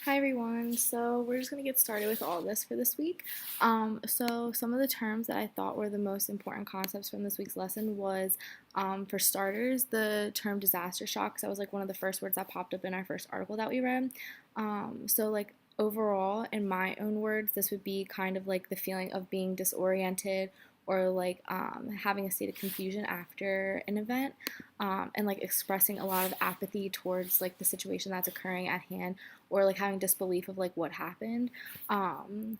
Hi everyone. So we're just gonna get started with all this for this week. So some of the terms that I thought were the most important concepts from this week's lesson was, for starters, the term disaster shock. 'Cause that was like one of the first words that popped up in our first article that we read. So like overall, in my own words, this would be kind of like the feeling of being disoriented or like having a state of confusion after an event, and like expressing a lot of apathy towards like the situation that's occurring at hand, or like having disbelief of like what happened.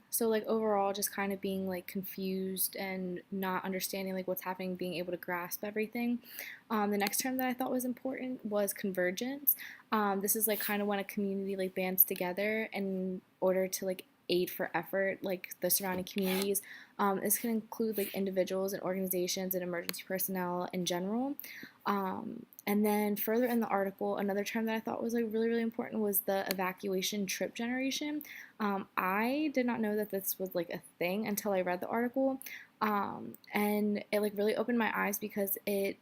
So like overall, just kind of being like confused and not understanding like what's happening, being able to grasp everything. The next term that I thought was important was convergence. This is like kind of when a community like bands together in order to like aid for effort, like the surrounding communities. This can include like individuals and organizations and emergency personnel in general. And then further in the article, another term that I thought was like really, really important was the evacuation trip generation. I did not know that this was like a thing until I read the article. And it like really opened my eyes because it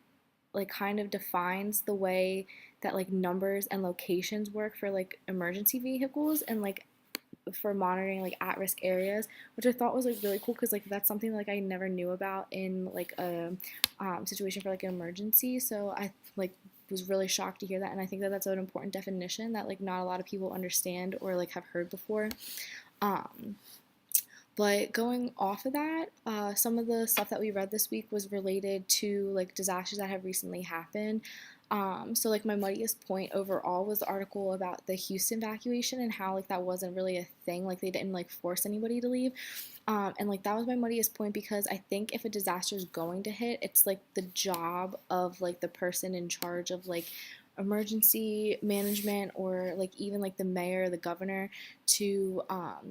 like kind of defines the way that like numbers and locations work for like emergency vehicles and like for monitoring like at-risk areas, which I thought was like really cool because like that's something like I never knew about in like a situation for like an emergency. So I like was really shocked to hear that, and I think that that's an important definition that like not a lot of people understand or like have heard before. um, but going off of that, some of the stuff that we read this week was related to like disasters that have recently happened. So like my muddiest point overall was the article about the Houston evacuation and how like that wasn't really a thing. Like they didn't like force anybody to leave. And like that was my muddiest point because I think if a disaster is going to hit, it's like the job of like the person in charge of like emergency management or like even like the mayor or the governor to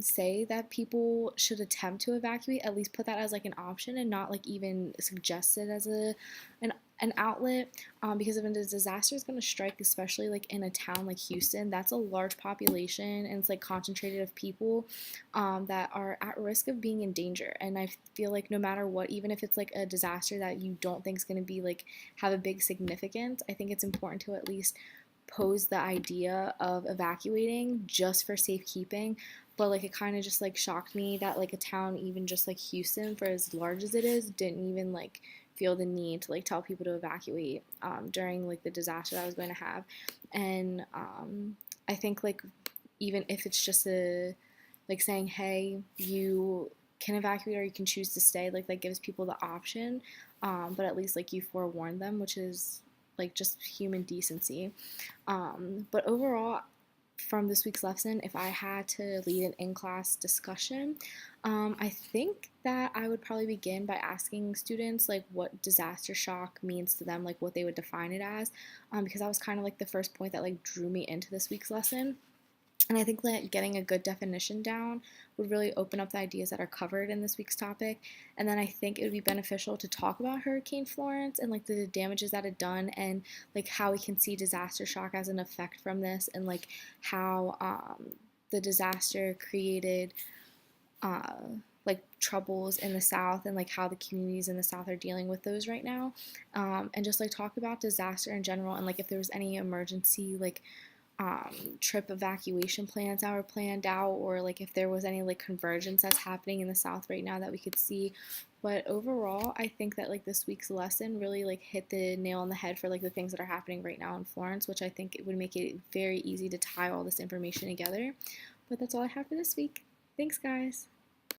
say that people should attempt to evacuate, at least put that as like an option and not like even suggest it as an outlet, because if a disaster is going to strike, especially like in a town like Houston, that's a large population and it's like concentrated of people that are at risk of being in danger. And I feel like no matter what, even if it's like a disaster that you don't think is going to be like have a big significance, I think it's important to at least pose the idea of evacuating just for safekeeping. But like it kind of just like shocked me that like a town even just like Houston, for as large as it is, didn't even like feel the need to like tell people to evacuate during like the disaster that I was going to have. And I think like even if it's just a like saying, hey, you can evacuate or you can choose to stay, like that gives people the option. But at least like you forewarn them, which is like just human decency. But overall, from this week's lesson, if I had to lead an in-class discussion, I think that I would probably begin by asking students like what disaster shock means to them, like what they would define it as, because that was kind of like the first point that like drew me into this week's lesson. And I think that getting a good definition down would really open up the ideas that are covered in this week's topic. And then I think it would be beneficial to talk about Hurricane Florence and like the damages that it done and like how we can see disaster shock as an effect from this, and like how the disaster created uh, like troubles in the South, and like how the communities in the South are dealing with those right now. And just like talk about disaster in general, and like if there was any emergency like trip evacuation plans that were planned out, or like if there was any like convergence that's happening in the South right now that we could see. But overall, I think that like this week's lesson really like hit the nail on the head for like the things that are happening right now in Florence, which I think it would make it very easy to tie all this information together. But that's all I have for this week. Thanks, guys.